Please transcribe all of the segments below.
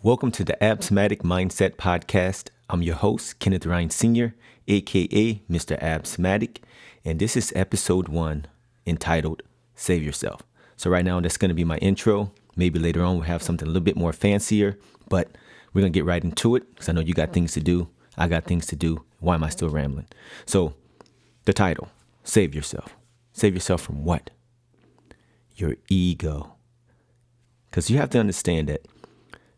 Welcome to the Absmatic Mindset Podcast. I'm your host, Kenneth Ryan Sr., aka Mr. Absmatic, and this is episode 1 entitled Save Yourself. So right now, that's going to be my intro. Maybe later on we'll have something a little bit more fancier, but we're going to get right into it because I know you got things to do. I got things to do. Why am I still rambling? So the title, Save Yourself. Save yourself from what? Your ego. Because you have to understand that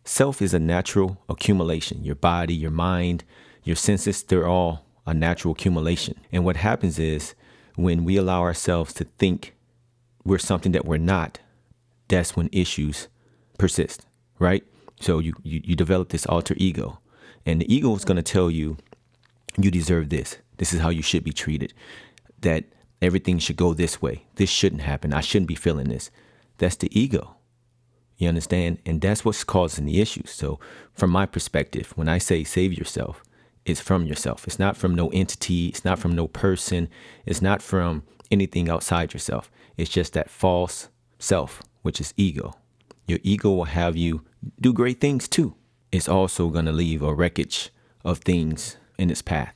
self is a natural accumulation. Your body, your mind, your senses, they're all a natural accumulation. And what happens is when we allow ourselves to think we're something that we're not, that's when issues persist, right? So you develop this alter ego. And the ego is going to tell you, you deserve this. This is how you should be treated. That everything should go this way. This shouldn't happen. I shouldn't be feeling this. That's the ego. You understand? And that's what's causing the issues. So from my perspective, when I say save yourself, it's from yourself. It's not from no entity. It's not from no person. It's not from anything outside yourself. It's just that false self, which is ego. Your ego will have you do great things too. It's also going to leave a wreckage of things in its path.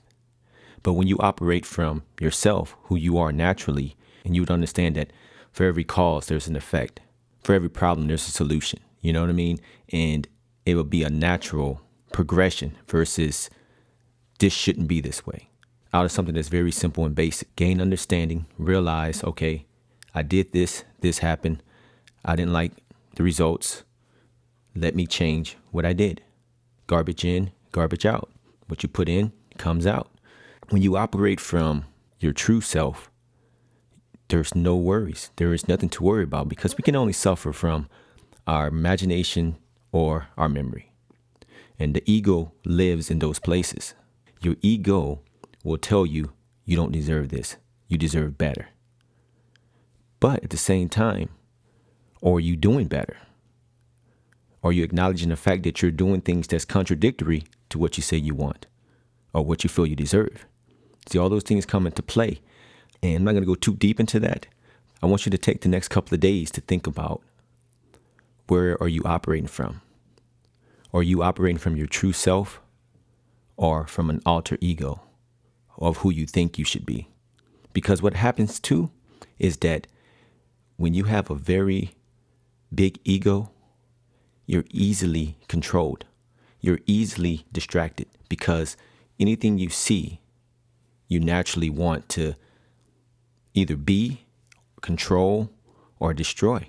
But when you operate from yourself, who you are naturally, and you would understand that for every cause, there's an effect. For every problem, there's a solution. You know what I mean? And it will be a natural progression versus this shouldn't be this way. Out of something that's very simple and basic. Gain understanding, realize, okay, I did this, this happened. I didn't like the results. Let me change what I did. Garbage in, garbage out. What you put in comes out. When you operate from your true self, there's no worries. There is nothing to worry about because we can only suffer from our imagination or our memory. And the ego lives in those places. Your ego will tell you, you don't deserve this. You deserve better. But at the same time, are you doing better? Are you acknowledging the fact that you're doing things that's contradictory to what you say you want or what you feel you deserve? See, all those things come into play. And I'm not going to go too deep into that. I want you to take the next couple of days to think about, where are you operating from? Are you operating from your true self or from an alter ego of who you think you should be? Because what happens too is that when you have a very big ego, you're easily controlled. You're easily distracted because anything you see, you naturally want to either be, control, or destroy.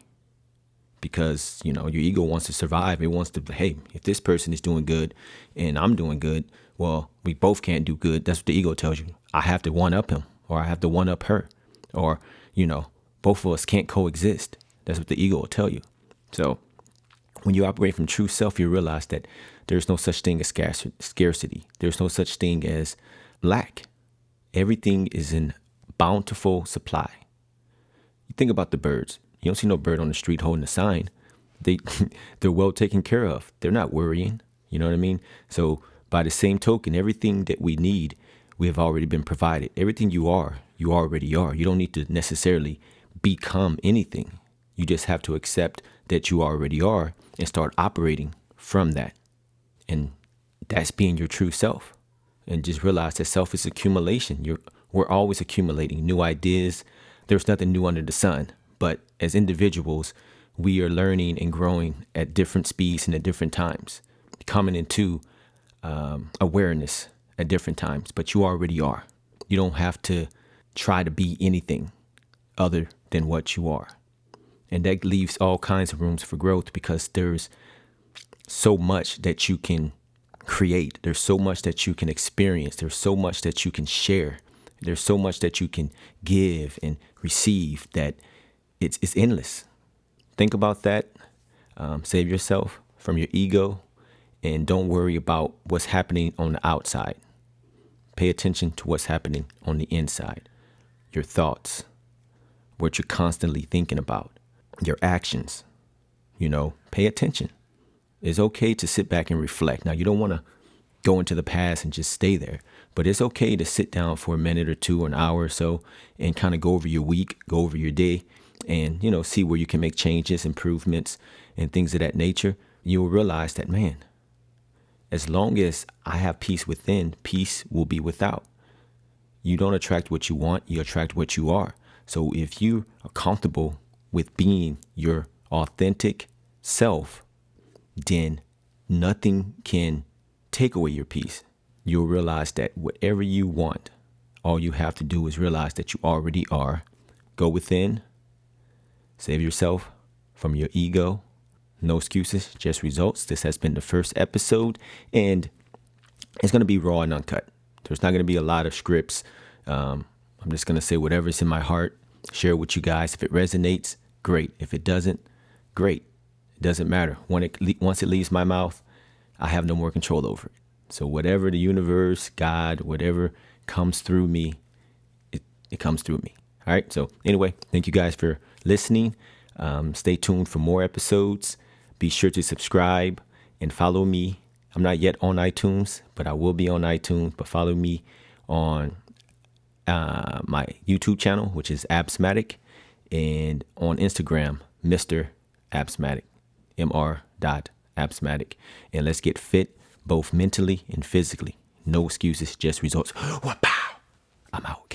Because, your ego wants to survive. It wants to, hey, if this person is doing good and I'm doing good, well, we both can't do good. That's what the ego tells you. I have to one-up him, or I have to one-up her. Or, both of us can't coexist. That's what the ego will tell you. So when you operate from true self, you realize that there's no such thing as scarcity. There's no such thing as lack. Everything is in bountiful supply. You think about the birds. You don't see no bird on the street holding a sign. They're well taken care of. They're not worrying. You know what I mean? So by the same token, everything that we need, we have already been provided. Everything you are, you already are. You don't need to necessarily become anything. You just have to accept that you already are and start operating from that. And that's being your true self. And just realize that self is accumulation. We're always accumulating new ideas. There's nothing new under the sun. But as individuals, we are learning and growing at different speeds and at different times, coming into awareness at different times. But you already are. You don't have to try to be anything other than what you are. And that leaves all kinds of rooms for growth because there's so much that you can create. There's so much that you can experience. There's so much that you can share. There's so much that you can give and receive that it's endless. Think about that. Save yourself from your ego and don't worry about what's happening on the outside. Pay attention to what's happening on the inside. Your thoughts, what you're constantly thinking about, your actions. Pay attention. It's okay to sit back and reflect. Now, you don't want to go into the past and just stay there, but it's okay to sit down for a minute or two or an hour or so and kind of go over your week, go over your day and, see where you can make changes, improvements and things of that nature. you'll realize that, man, as long as I have peace within, peace will be without. You don't attract what you want, you attract what you are. So if you are comfortable with being your authentic self, then nothing can take away your peace. You'll realize that whatever you want, all you have to do is realize that you already are. Go within, save yourself from your ego. No excuses, just results. This has been the first episode, and it's going to be raw and uncut. There's not going to be a lot of scripts. I'm just going to say whatever's in my heart, share it with you guys. If it resonates, great. If it doesn't, great. It doesn't matter. Once it leaves my mouth, I have no more control over it. So whatever the universe, God, whatever comes through me, it comes through me. All right. So anyway, thank you guys for listening. Stay tuned for more episodes. Be sure to subscribe and follow me. I'm not yet on iTunes, but I will be on iTunes. But follow me on my YouTube channel, which is Absmatic, and on Instagram, Mr. Absmatic, Mr.Absmatic. And let's get fit both mentally and physically. No excuses, just results. I'm out.